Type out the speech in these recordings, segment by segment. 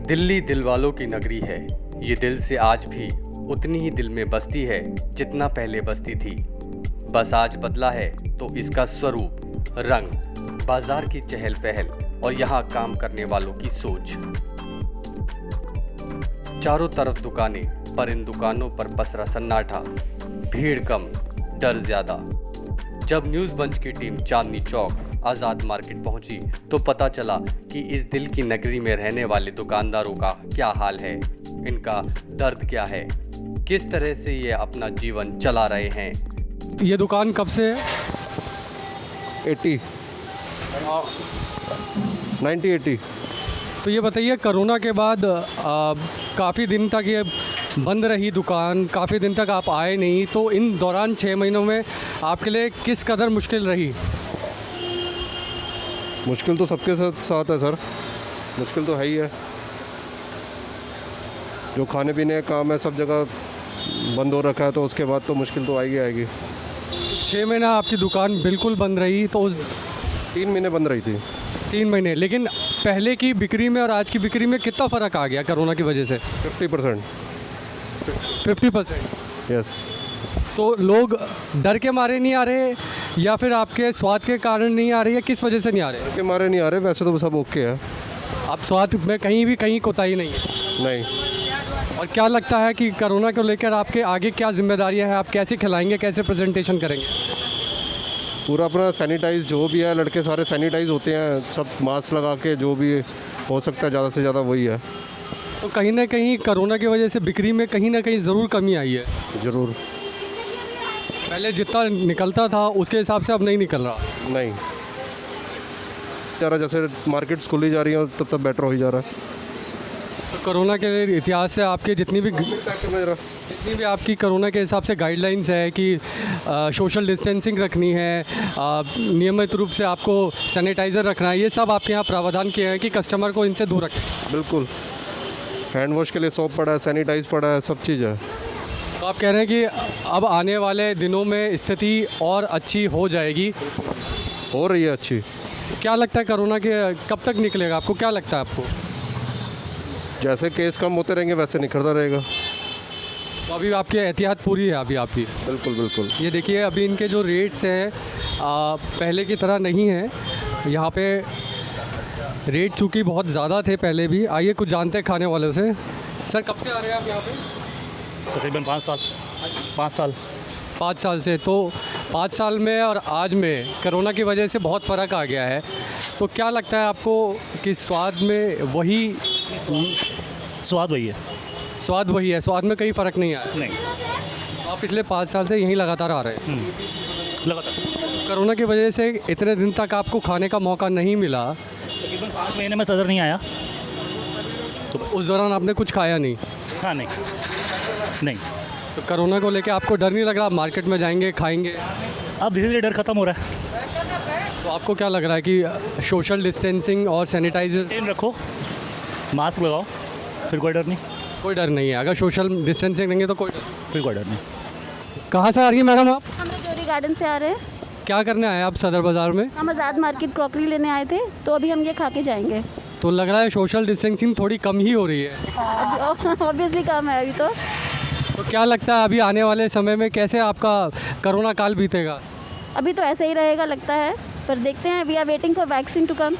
दिल्ली दिलवालों की नगरी है। ये दिल से आज भी उतनी ही दिल में बसती है जितना पहले बसती थी। बस आज बदला है तो इसका स्वरूप, रंग, बाजार की चहल पहल और यहाँ काम करने वालों की सोच। चारों तरफ दुकानें, पर इन दुकानों पर पसरा सन्नाटा, भीड़ कम, डर ज्यादा। जब न्यूज़ बंच की टीम चांदनी चौक, आज़ाद मार्केट पहुंची तो पता चला कि इस दिल की नगरी में रहने वाले दुकानदारों का क्या हाल है, इनका दर्द क्या है, किस तरह से ये अपना जीवन चला रहे हैं। ये दुकान कब से है? 90-80। तो ये बताइए, कोरोना के बाद काफ़ी दिन तक ये बंद रही दुकान, काफ़ी दिन तक आप आए नहीं, तो इन दौरान 6 महीनों में आपके लिए किस कदर मुश्किल रही? मुश्किल तो सबके साथ है सर, मुश्किल तो है ही है। जो खाने पीने का काम है सब जगह बंद हो रखा है, तो उसके बाद तो मुश्किल तो आएगी आएगी। 6 महीना आपकी दुकान बिल्कुल बंद रही, तो उस 3 महीने बंद रही थी। 3 महीने, लेकिन पहले की बिक्री में और आज की बिक्री में कितना फ़र्क आ गया कोरोना की वजह से? 50%। 50%। यस। तो लोग डर के मारे नहीं आ रहे या फिर आपके स्वाद के कारण नहीं आ रहे, या किस वजह से नहीं आ रहे? के मारे नहीं आ रहे, वैसे तो सब ओके है। आप स्वाद में कहीं कोताही नहीं है? नहीं। और क्या लगता है कि कोरोना को लेकर आपके आगे क्या जिम्मेदारियां हैं? आप कैसे खिलाएंगे, कैसे प्रेजेंटेशन करेंगे? पूरा अपना सैनिटाइज, जो भी है लड़के सारे सैनिटाइज होते हैं, सब मास्क लगा के जो भी हो सकता है ज़्यादा से ज़्यादा वही है। तो कहीं ना कहीं कोरोना की वजह से बिक्री में कहीं ना कहीं ज़रूर कमी आई है। ज़रूर। पहले जितना निकलता था उसके हिसाब से अब नहीं निकल रहा। नहीं, जैसे मार्केट्स खुली जा रही है तब बेटर हो ही जा रहा है। तो कोरोना के इतिहास से आपके जितनी भी आपकी कोरोना के हिसाब से गाइडलाइंस है कि सोशल डिस्टेंसिंग रखनी है, नियमित रूप से आपको सैनिटाइज़र रखना है, ये सब आपके यहाँ प्रावधान किए हैं कि कस्टमर को इनसे दूर रखें? बिल्कुल। हैंड वॉश के लिए सोप पड़ा है, सैनिटाइज पड़ा है, सब चीज़ है। तो आप कह रहे हैं कि अब आने वाले दिनों में स्थिति और अच्छी हो जाएगी? हो रही है अच्छी। क्या लगता है कोरोना के कब तक निकलेगा? आपको क्या लगता है? आपको जैसे केस कम होते रहेंगे वैसे निखरता रहेगा। तो अभी आपकी एहतियात पूरी है अभी आपकी? बिल्कुल बिल्कुल। ये देखिए, अभी इनके जो रेट्स हैं पहले की तरह नहीं है। यहाँ पे रेट चूँकि बहुत ज़्यादा थे पहले भी। आइए कुछ जानते हैं खाने वालों से। सर, कब से आ रहे हैं आप यहाँ पे? तकरीबन 5 साल। 5 साल से। तो 5 साल में और आज में कोरोना की वजह से बहुत फ़र्क आ गया है। तो क्या लगता है आपको कि स्वाद में वही स्वाद वही है? स्वाद वही है, स्वाद में कहीं फ़र्क नहीं आया? नहीं। आप पिछले 5 साल से यहीं लगातार आ रहे हैं? लगातार। कोरोना की वजह से इतने दिन तक आपको खाने का मौका नहीं मिला, तकरीबन 5 महीने में सदर नहीं आया। तो उस दौरान आपने कुछ खाया नहीं? हाँ, नहीं। तो कोरोना को लेके आपको डर नहीं लग रहा? आप मार्केट में जाएंगे, खाएंगे? अब धीरे धीरे डर ख़त्म हो रहा है। तो आपको क्या लग रहा है कि सोशल डिस्टेंसिंग और सैनिटाइज़र टेन रखो, मास्क लगाओ, फिर कोई डर नहीं। कोई डर नहीं है? अगर सोशल डिस्टेंसिंग रहेंगे तो कोई डर नहीं। कहाँ से आ रही है मैडम आप? हम रजौरी गार्डन से आ रहे हैं। क्या करने आए आप सदर बाज़ार में? हम आज़ाद मार्केट क्रॉकरी लेने आए थे, तो अभी हम ये खा के जाएंगे। तो लग रहा है सोशल डिस्टेंसिंग थोड़ी कम ही हो रही है। ऑब्वियसली कम है अभी तो। तो क्या लगता है अभी आने वाले समय में कैसे आपका कोरोना काल बीतेगा? अभी तो ऐसे ही रहेगा लगता है, पर देखते हैं। We are waiting for vaccine to come.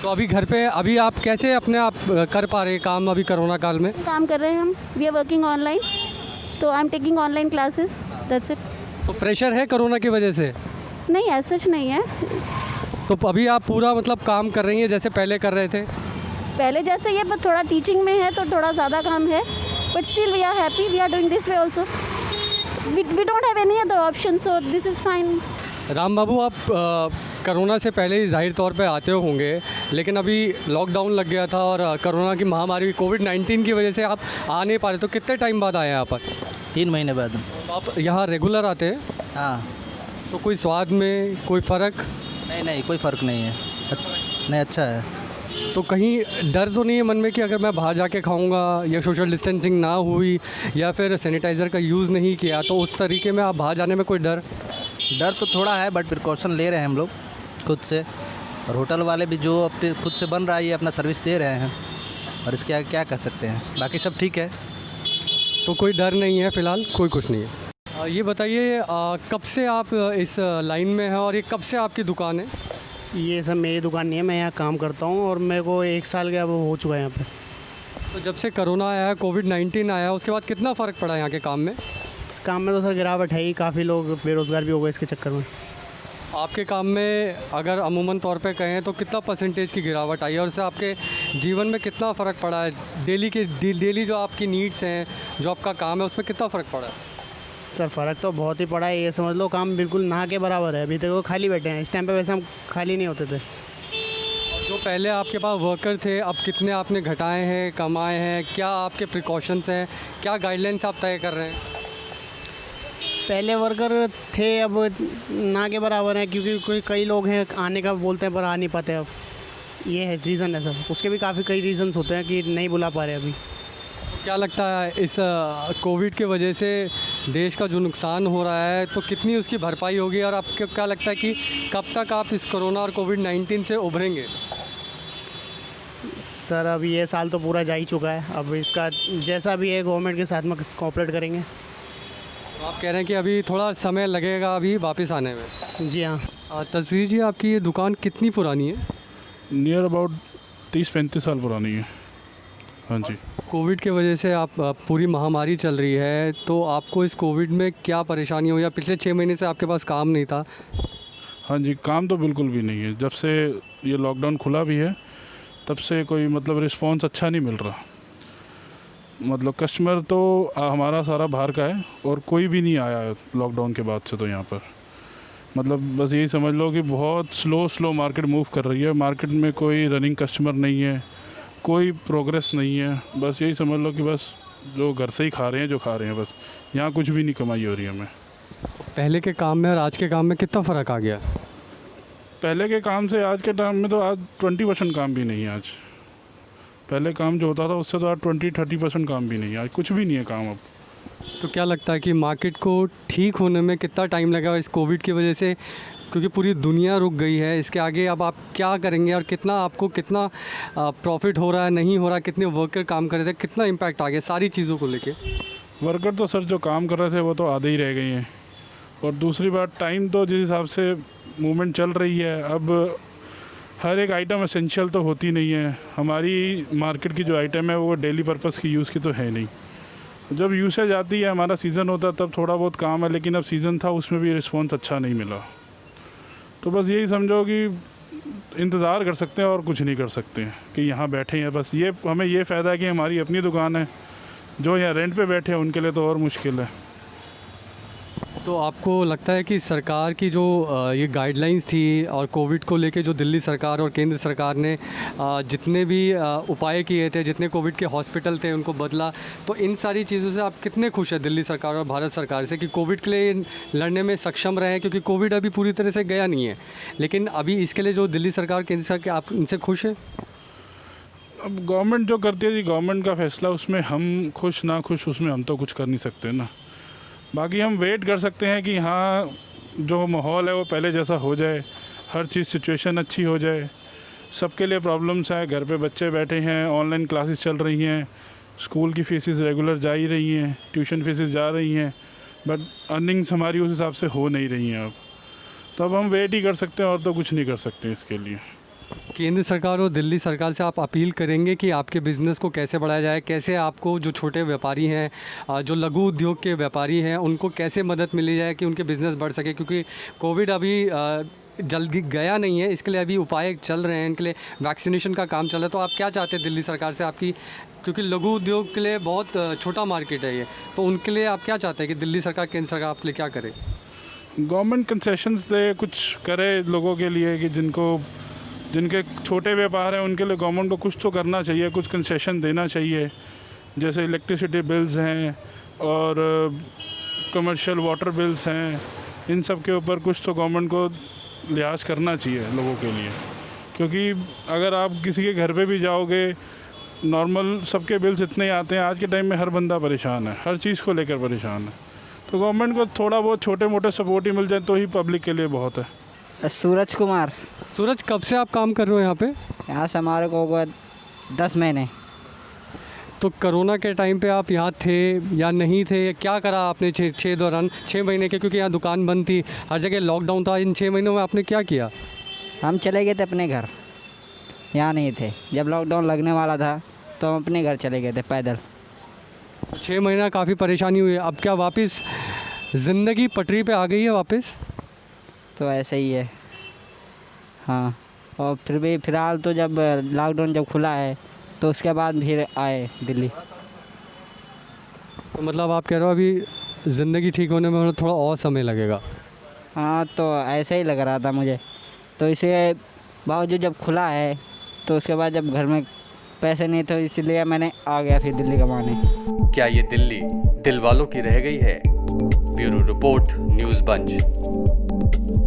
तो अभी घर पे अभी आप कैसे अपने आप कर पा रहे हैं काम अभी कोरोना काल में? काम कर रहे हैं हम। वी आर वर्किंग ऑनलाइन, तो I am taking online classes, that's it. तो प्रेशर है कोरोना की वजह से? नहीं, ऐसा सच नहीं है। तो अभी आप पूरा मतलब काम कर रही हैं जैसे पहले कर रहे थे? पहले जैसे ये, पर थोड़ा टीचिंग में है तो थोड़ा ज़्यादा काम है, but still we are happy. We are doing this way also. We don't have any other option, so this is fine. Ram Babu, आप कोरोना से पहले ही जाहिर तौर पे आते होंगे, लेकिन अभी लॉकडाउन लग गया था और कोरोना की महामारी कोविड-19 की वजह से आप आ नहीं पा रहे। तो कितने टाइम बाद आए हैं यहाँ पर? 3 महीने बाद। तो आप यहाँ रेगुलर आते हैं? हाँ। तो कोई स्वाद में कोई फ़र्क? नहीं, कोई फ़र्क नहीं है। नहीं, अच्छा है। तो कहीं डर तो नहीं है मन में कि अगर मैं बाहर जाके खाऊंगा या सोशल डिस्टेंसिंग ना हुई या फिर सैनिटाइज़र का यूज़ नहीं किया, तो उस तरीके में आप बाहर जाने में कोई डर? डर तो थोड़ा है, बट प्रिकॉशन ले रहे हैं हम लोग खुद से। और होटल वाले भी जो अपने खुद से बन रहा है ये अपना सर्विस दे रहे हैं। और इसके आगे क्या कर सकते हैं, बाकी सब ठीक है। तो कोई डर नहीं है फ़िलहाल, कोई कुछ नहीं है। ये बताइए कब से आप इस लाइन में हैं और ये कब से आपकी दुकान है? ये सब मेरी दुकान नहीं है, मैं यहाँ काम करता हूँ और मेरे को 1 साल का वो हो चुका है यहाँ पे। तो जब से कोरोना आया, कोविड-19 आया, उसके बाद कितना फ़र्क पड़ा यहाँ के काम में? काम में तो सर गिरावट है ही, काफ़ी लोग बेरोज़गार भी हो गए इसके चक्कर में। आपके काम में अगर अमूमन तौर पे कहें तो कितना परसेंटेज की गिरावट आई है और इससे आपके जीवन में कितना फ़र्क पड़ा है? डेली जो आपकी नीड्स हैं, जो आपका काम है, उसमें कितना फ़र्क पड़ा है? सर फ़र्क तो बहुत ही पड़ा है, ये समझ लो काम बिल्कुल ना के बराबर है। अभी तक वो खाली बैठे हैं, इस टाइम पे वैसे हम खाली नहीं होते थे। जो पहले आपके पास वर्कर थे, अब कितने आपने घटाए हैं, कमाए हैं? क्या आपके प्रिकॉशंस हैं? क्या गाइडलाइंस आप तय कर रहे हैं? पहले वर्कर थे, अब ना के बराबर हैं, क्योंकि कई लोग हैं आने का बोलते हैं पर आ नहीं पाते। अब ये है रीज़न है सर, उसके भी काफ़ी कई रीज़न्स होते हैं कि नहीं बुला पा रहे अभी। क्या लगता है इस कोविड के वजह से देश का जो नुकसान हो रहा है तो कितनी उसकी भरपाई होगी और आपको क्या लगता है कि कब तक आप इस कोरोना और कोविड-19 से उभरेंगे? सर अब ये साल तो पूरा जा ही चुका है, अब इसका जैसा भी है गवर्नमेंट के साथ में कोऑपरेट करेंगे। तो आप कह रहे हैं कि अभी थोड़ा समय लगेगा अभी वापस आने में। जी हाँ। तस्वीर जी, आपकी ये दुकान कितनी पुरानी है? नियर अबाउट 30-35 साल पुरानी है। हाँ जी। कोविड के वजह से आप पूरी महामारी चल रही है, तो आपको इस कोविड में क्या परेशानी हुई? या पिछले 6 महीने से आपके पास काम नहीं था? हाँ जी, काम तो बिल्कुल भी नहीं है। जब से ये लॉकडाउन खुला भी है तब से कोई मतलब रिस्पांस अच्छा नहीं मिल रहा। मतलब कस्टमर तो हमारा सारा बाहर का है और कोई भी नहीं आया लॉकडाउन के बाद से तो यहाँ पर। मतलब बस यही समझ लो कि बहुत स्लो मार्केट मूव कर रही है। मार्केट में कोई रनिंग कस्टमर नहीं है, कोई प्रोग्रेस नहीं है। बस यही समझ लो कि बस जो घर से ही खा रहे हैं जो खा रहे हैं, बस यहाँ कुछ भी नहीं कमाई हो रही है हमें। पहले के काम में और आज के काम में कितना फ़र्क आ गया? पहले के काम से आज के टाइम में तो आज 20% काम भी नहीं है। आज पहले काम जो होता था उससे तो आज 20-30% काम भी नहीं है। आज कुछ भी नहीं है काम अब। तो क्या लगता है कि मार्केट को ठीक होने में कितना टाइम लगेगा इस कोविड की वजह से? क्योंकि पूरी दुनिया रुक गई है, इसके आगे अब आप क्या करेंगे और कितना प्रॉफिट हो रहा है, नहीं हो रहा, कितने वर्कर काम कर रहे थे, कितना इम्पैक्ट आ गया सारी चीज़ों को लेके? वर्कर तो सर जो काम कर रहे थे वो तो आधे ही रह गए हैं। और दूसरी बात, टाइम तो जिस हिसाब से मूवमेंट चल रही है, अब हर एक आइटम एसेंशियल तो होती नहीं है। हमारी मार्केट की जो आइटम है वो डेली पर्पस की यूज़ की तो है नहीं। जब यूसेज आती है, हमारा सीज़न होता है तब थोड़ा बहुत काम है, लेकिन अब सीज़न था उसमें भी रिस्पॉन्स अच्छा नहीं मिला। तो बस यही समझो कि इंतज़ार कर सकते हैं और कुछ नहीं कर सकते हैं कि यहाँ बैठे हैं। बस ये हमें ये फ़ायदा है कि हमारी अपनी दुकान है। जो यहाँ रेंट पे बैठे हैं उनके लिए तो और मुश्किल है। तो आपको लगता है कि सरकार की जो ये गाइडलाइंस थी और कोविड को लेके जो दिल्ली सरकार और केंद्र सरकार ने जितने भी उपाय किए थे, जितने कोविड के हॉस्पिटल थे उनको बदला, तो इन सारी चीज़ों से आप कितने खुश हैं दिल्ली सरकार और भारत सरकार से कि कोविड के लिए लड़ने में सक्षम रहे हैं? क्योंकि कोविड अभी पूरी तरह से गया नहीं है, लेकिन अभी इसके लिए जो दिल्ली सरकार केंद्र सरकार, आप इनसे खुश हैं? अब गवर्नमेंट जो करती है जी, गवर्नमेंट का फ़ैसला, उसमें हम खुश ना खुश उसमें हम तो कुछ कर नहीं सकते ना। बाकी हम वेट कर सकते हैं कि हाँ जो माहौल है वो पहले जैसा हो जाए, हर चीज़ सिचुएशन अच्छी हो जाए। सबके लिए प्रॉब्लम्स हैं, घर पे बच्चे बैठे हैं, ऑनलाइन क्लासेस चल रही हैं, स्कूल की फ़ीसेस रेगुलर जा ही रही हैं, ट्यूशन फ़ीसेस जा रही हैं, बट अर्निंग्स हमारी उस हिसाब से हो नहीं रही हैं अब। तो अब हम वेट ही कर सकते हैं और तो कुछ नहीं कर सकते इसके लिए। केंद्र सरकार और दिल्ली सरकार से आप अपील करेंगे कि आपके बिज़नेस को कैसे बढ़ाया जाए, कैसे आपको जो छोटे व्यापारी हैं, जो लघु उद्योग के व्यापारी हैं, उनको कैसे मदद मिली जाए कि उनके बिज़नेस बढ़ सके? क्योंकि कोविड अभी जल्दी गया नहीं है, इसके लिए अभी उपाय चल रहे हैं, इनके लिए वैक्सीनेशन का काम चल रहा है। तो आप क्या चाहते हैं दिल्ली सरकार से आपकी, क्योंकि लघु उद्योग के लिए बहुत छोटा मार्केट है ये, तो उनके लिए आप क्या चाहते हैं कि दिल्ली सरकार, केंद्र सरकार आपके लिए क्या करे? गवर्नमेंट कंसेशंस दे, कुछ करे लोगों के लिए कि जिनके छोटे व्यापार हैं उनके लिए गवर्नमेंट को कुछ तो करना चाहिए, कुछ कंसेशन देना चाहिए। जैसे इलेक्ट्रिसिटी बिल्स हैं और कमर्शियल वाटर बिल्स हैं, इन सब के ऊपर कुछ तो गवर्नमेंट को लिहाज करना चाहिए लोगों के लिए। क्योंकि अगर आप किसी के घर पे भी जाओगे, नॉर्मल सबके बिल्स इतने आते हैं। आज के टाइम में हर बंदा परेशान है, हर चीज़ को लेकर परेशान है। तो गवर्नमेंट को थोड़ा बहुत छोटे मोटे सपोर्ट ही मिल जाए तो ही पब्लिक के लिए बहुत है। सूरज कुमार। सूरज, कब से आप काम कर रहे हो यहाँ पे? यहाँ से हमारे को 10 महीने। तो कोरोना के टाइम पे आप यहाँ थे या नहीं थे, क्या करा आपने 6 महीने के, क्योंकि यहाँ दुकान बंद थी, हर जगह लॉकडाउन था, इन 6 महीनों में आपने क्या किया? हम चले गए थे अपने घर, यहाँ नहीं थे। जब लॉकडाउन लगने वाला था तो हम अपने घर चले गए थे पैदल। 6 महीना काफ़ी परेशानी हुई है, अब क्या वापस ज़िंदगी पटरी पे आ गई है वापस? तो ऐसे ही है हाँ। और फिर भी फ़िलहाल तो जब लॉकडाउन जब खुला है तो उसके बाद फिर आए दिल्ली। तो मतलब आप कह रहे हो अभी ज़िंदगी ठीक होने में थोड़ा और समय लगेगा? हाँ, तो ऐसे ही लग रहा था मुझे, तो इसे बावजूद जब खुला है तो उसके बाद जब घर में पैसे नहीं थे इसलिए मैंने आ गया फिर दिल्ली कमाने। क्या ये दिल्ली दिल वालों की रह गई है? Bureau report, news bunch.